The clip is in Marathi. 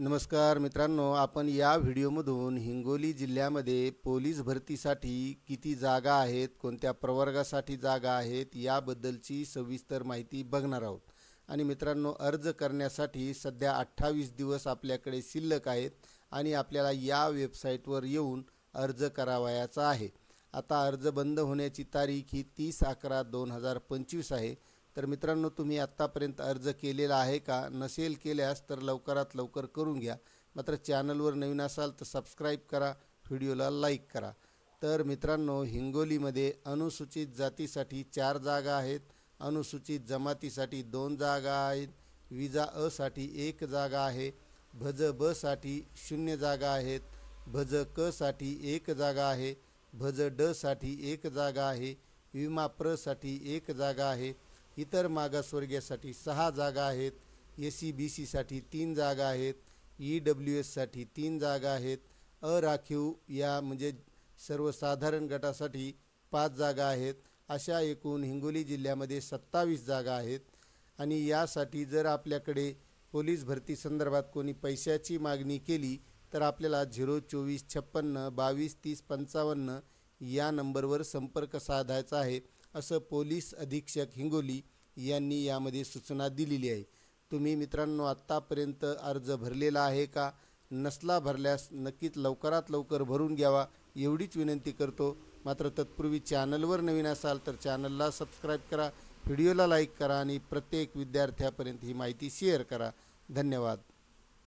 नमस्कार मित्रांनो, आपण या व्हिडिओमधून हिंगोली जिल्ह्यामध्ये पोलीस भरतीसाठी किती जागा आहेत, कोणत्या प्रवर्गासाठी जागा आहेत याबद्दलची सविस्तर माहिती बघणार आहोत। आणि मित्रांनो, अर्ज करण्यासाठी सध्या 28 दिवस आपल्याकडे शिल्लक आहेत आणि आपल्याला या वेबसाईटवर येऊन अर्ज करावयाचा आहे। आता अर्ज बंद होण्याची तारीख ही 30/11/2025 आहे। तर मित्रांनो, तुम्ही आत्तापर्यंत अर्ज केलेला आहे का? नसेल केल्यास तर लवकरात लवकर करून घ्या। मात्र चॅनलवर नवीन असाल तर सबस्क्राईब करा, व्हिडिओला लाईक करा। तर मित्रांनो, हिंगोलीमध्ये अनुसूचित जातीसाठी 4 जागा आहेत, अनुसूचित जमातीसाठी 2 जागा आहेत, विजा अ साठी 1 जागा आहे, भज ब साठी 0 जागा आहेत, भज क साठी 1 जागा आहे, भज ड साठी 1 जागा आहे, विमा प्र साठी 1 जागा आहे, इतर मागासवर्गीयासाठी 6 जागा आहेत, SC/BC साठी 3 जागा आहेत, EWS साठी 3 जागा आहेत, अराखीव या म्हणजे सर्वसाधारण गटासाठी 5 जागा आहेत। अशा एकूण हिंगोली जिल्ह्यामध्ये 27 जागा आहेत। आणि यासाठी जर आपल्याकडे पोलीस भरती संदर्भात कोणी पैशाची मागणी केली तर आपल्याला 02456223055 या नंबरवर संपर्क साधायचा आहे, असं पोलीस अधीक्षक हिंगोली यांनी यामध्ये सूचना दिलेली आहे। तुम्ही मित्रांनो आत्तापर्यंत अर्ज भरलेला आहे का? नसला भरल्यास नक्कीच लवकरात लवकर भरून घ्यावा एवढीच विनंती करतो। मात्र तत्पूर्वी चॅनलवर नवीन असाल तर चॅनलला सबस्क्राईब करा, व्हिडिओला लाईक करा आणि प्रत्येक विद्यार्थ्यापर्यंत ही माहिती शेअर करा। धन्यवाद।